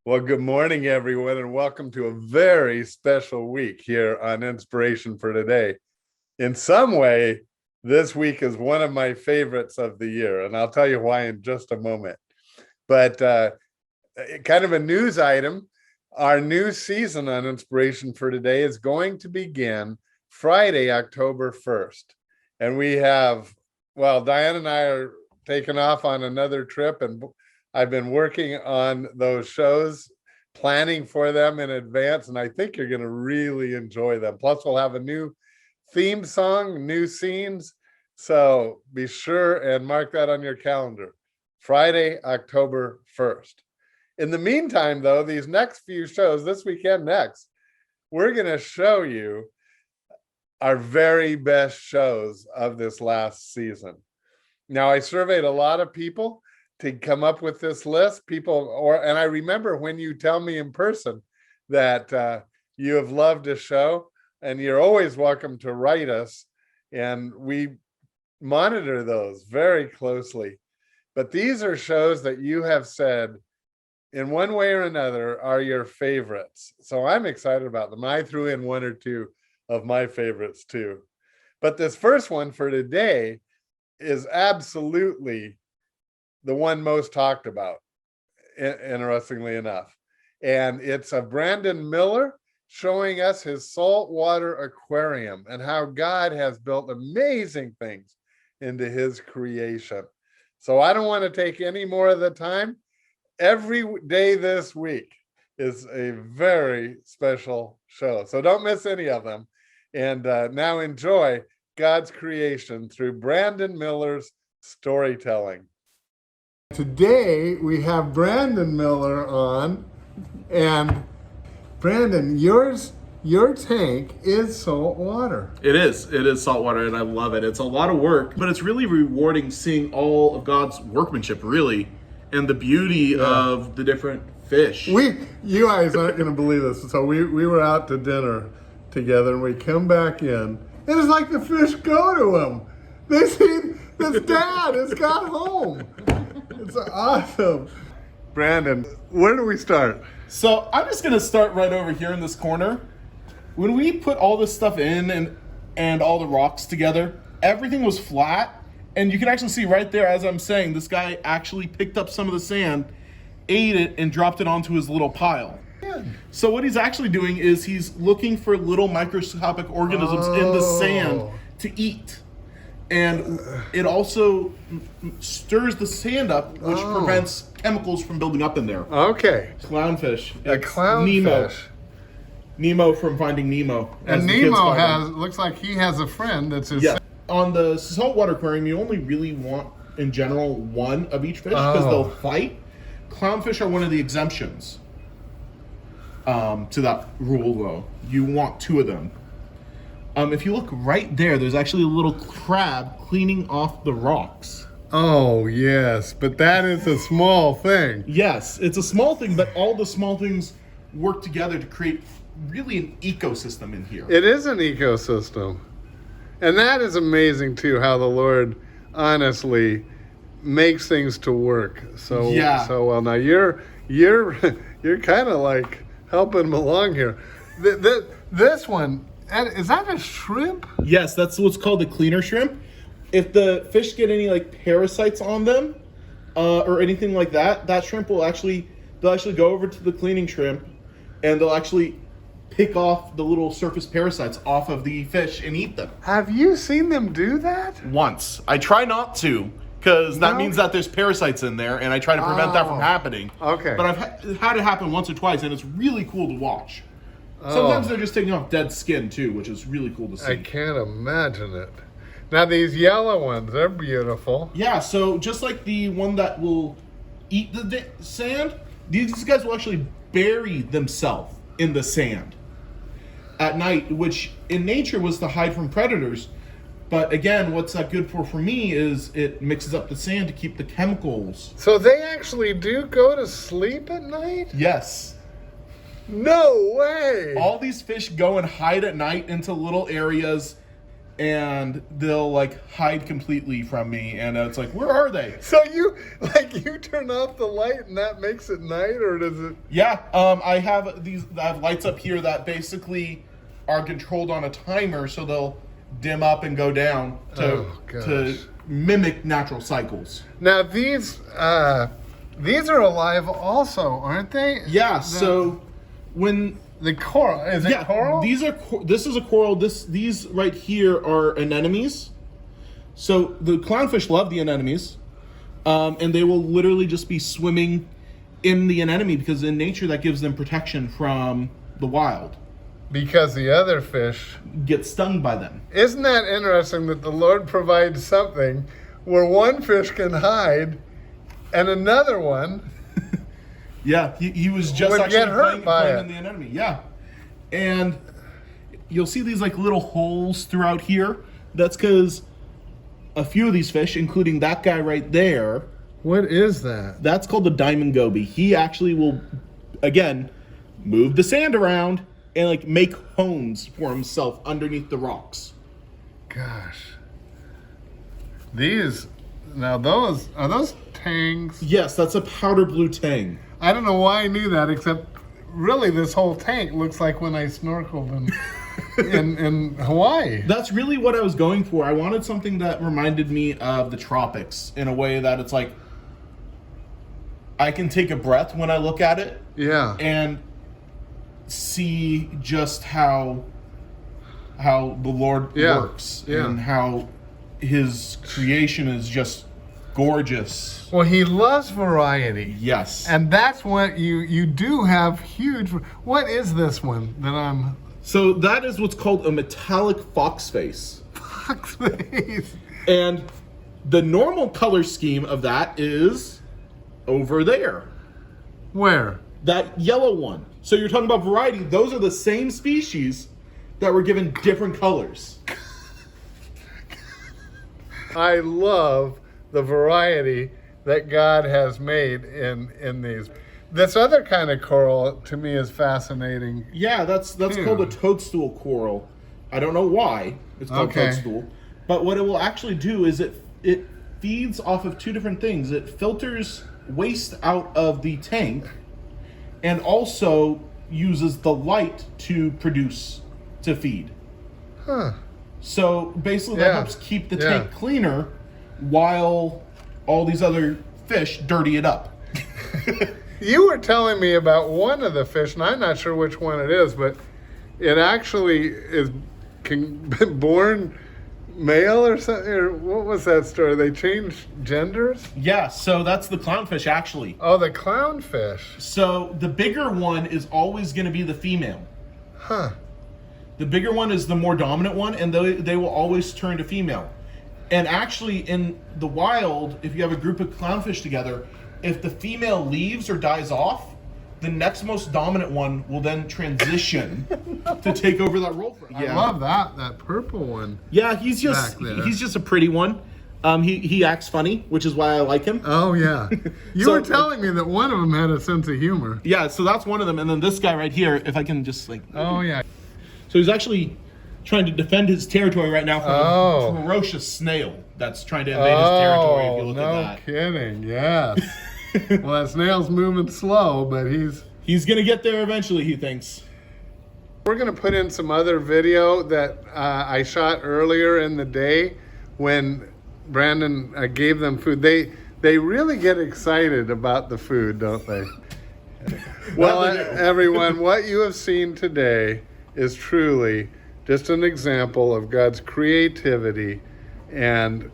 Well, good morning, everyone, and welcome to a very special week here on Inspiration for Today. In some way, this week is one of my favorites of the year, and I'll tell you why in just a moment. But kind of a news item, our new season on Inspiration for Today is going to begin Friday, October 1st. And we have, Diane and I are taking off on another trip, and I've been working on those shows, planning for them in advance, and I think you're going to really enjoy them. Plus, we'll have a new theme song, new scenes. So be sure and mark that on your calendar. Friday, October 1st. In the meantime, though, these next few shows, this weekend next, we're going to show you our very best shows of this last season. Now, I surveyed a lot of people to come up with this list, and I remember when you tell me in person that you have loved a show, and you're always welcome to write us, and we monitor those very closely. But these are shows that you have said in one way or another are your favorites. So I'm excited about them. I threw in one or two of my favorites too. But this first one for today is absolutely the one most talked about, interestingly enough. And it's a Brandon Miller showing us his saltwater aquarium and how God has built amazing things into his creation. So I don't want to take any more of the time. Every day this week is a very special show. So don't miss any of them. And now enjoy God's creation through Brandon Miller's storytelling. Today we have Brandon Miller on, and Brandon, your tank is salt water. It is salt water, and I love it. It's a lot of work, but it's really rewarding seeing all of God's workmanship, really, and the beauty of the different fish. You guys aren't going to believe this. So we were out to dinner together, and we come back in, and it's like the fish go to him. They see this dad has got home. It's awesome. Brandon, where do we start? So I'm just gonna start right over here in this corner. When we put all this stuff in and all the rocks together, everything was flat, and you can actually see right there, as I'm saying, this guy actually picked up some of the sand, ate it, and dropped it onto his little pile. Yeah. So what he's actually doing is he's looking for little microscopic organisms in the sand to eat. And it also stirs the sand up, which prevents chemicals from building up in there. Okay. Clownfish. A clownfish. Nemo from Finding Nemo. And Nemo looks like he has a friend that's his. Yeah. On the saltwater aquarium, you only really want, in general, one of each fish because they'll fight. Clownfish are one of the exemptions to that rule, though. You want two of them. If you look right there, there's actually a little crab cleaning off the rocks. Oh, yes, but that is a small thing. Yes, it's a small thing, but all the small things work together to create really an ecosystem in here. It is an ecosystem. And that is amazing, too, how the Lord honestly makes things to work so well. Now, you're kind of like helping him along here. This one... Is that a shrimp? Yes, that's what's called a cleaner shrimp. If the fish get any like parasites on them or anything like that, that shrimp they'll actually go over to the cleaning shrimp, and they'll actually pick off the little surface parasites off of the fish and eat them. Have you seen them do that? Once. I try not to, because that means that there's parasites in there, and I try to prevent that from happening. Okay. But I've had it happen once or twice, and it's really cool to watch. Sometimes they're just taking off dead skin too, which is really cool to see. I can't imagine it. Now these yellow ones, they're beautiful. Yeah, so just like the one that will eat the sand, these guys will actually bury themselves in the sand at night, which in nature was to hide from predators. But again, what's that good for me is it mixes up the sand to keep the chemicals. So they actually do go to sleep at night? Yes. No way! All these fish go and hide at night into little areas and they'll like hide completely from me, and it's like, where are they? So you turn off the light and that makes it night, or does it? Yeah, I have lights up here that basically are controlled on a timer, so they'll dim up and go down to mimic natural cycles. Now these are alive also, aren't they? Yeah. So when the coral is it coral? This is a coral. These right here are anemones. So the clownfish love the anemones, and they will literally just be swimming in the anemone because in nature that gives them protection from the wild. Because the other fish get stung by them. Isn't that interesting that the Lord provides something where one fish can hide and another one yeah, he was just would actually get hurt by playing in the anemone. Yeah. And you'll see these like little holes throughout here. That's because a few of these fish, including that guy right there. What is that? That's called the diamond goby. He actually will, again, move the sand around and like make homes for himself underneath the rocks. Gosh. Those are those tangs? Yes, that's a powder blue tang. I don't know why I knew that, except really this whole tank looks like when I snorkeled in Hawaii. That's really what I was going for. I wanted something that reminded me of the tropics in a way that it's like I can take a breath when I look at it. Yeah. And see just how the Lord works and how his creation is just gorgeous. Well, he loves variety. Yes. And that's what you do have huge. What is this one that I'm? So that is what's called a metallic fox face. Fox face. And the normal color scheme of that is over there. Where? That yellow one. So you're talking about variety. Those are the same species that were given different colors. I love the variety that God has made in these. This other kind of coral to me is fascinating. Yeah, that's called a toadstool coral. I don't know why it's called toadstool, but what it will actually do is it feeds off of two different things. It filters waste out of the tank and also uses the light to feed. Huh. So basically that helps keep the tank cleaner while all these other fish dirty it up. You were telling me about one of the fish, and I'm not sure which one it is, but it actually can be born male or something. Or what was that story? They changed genders? Yeah, so that's the clownfish actually. Oh, the clownfish. So the bigger one is always going to be the female. Huh. The bigger one is the more dominant one, and they will always turn to female. And actually, in the wild, if you have a group of clownfish together, if the female leaves or dies off, the next most dominant one will then transition to take over that role. I love that purple one. Yeah, he's just a pretty one. He acts funny, which is why I like him. Oh yeah, you were telling me that one of them had a sense of humor. Yeah, so that's one of them, and then this guy right here, if I can just like. Oh yeah. So he's actually trying to defend his territory right now from a ferocious snail that's trying to invade his territory. If you look at that. No kidding. Yes. Well, that snail's moving slow, but he's gonna get there eventually. He thinks. We're gonna put in some other video that I shot earlier in the day when Brandon gave them food. They really get excited about the food, don't they? Well, everyone, what you have seen today is truly just an example of God's creativity and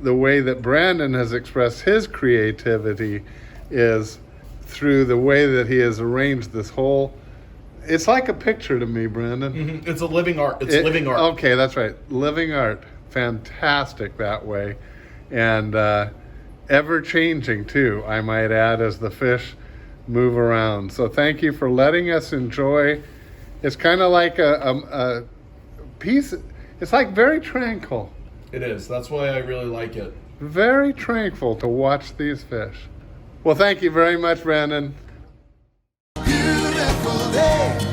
the way that Brandon has expressed his creativity is through the way that he has arranged this whole. It's like a picture to me, Brandon. Mm-hmm. It's a living art. It's living art. Okay, that's right. Living art. Fantastic that way. And ever changing too, I might add, as the fish move around. So thank you for letting us enjoy. It's kind of like a piece. It's like very tranquil. It is. That's why I really like it. Very tranquil to watch these fish. Well, thank you very much, Brandon. Beautiful day.